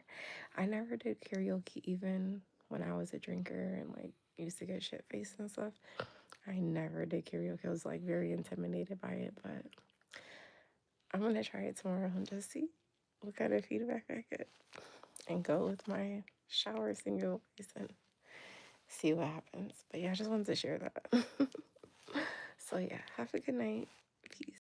I never did karaoke even when I was a drinker and like used to get shit faced and stuff. I never did karaoke. I was like very intimidated by it, but I'm gonna try it tomorrow and just see what kind of feedback I get and go with my shower singer voice and see what happens. But yeah, I just wanted to share that. So yeah, have a good night.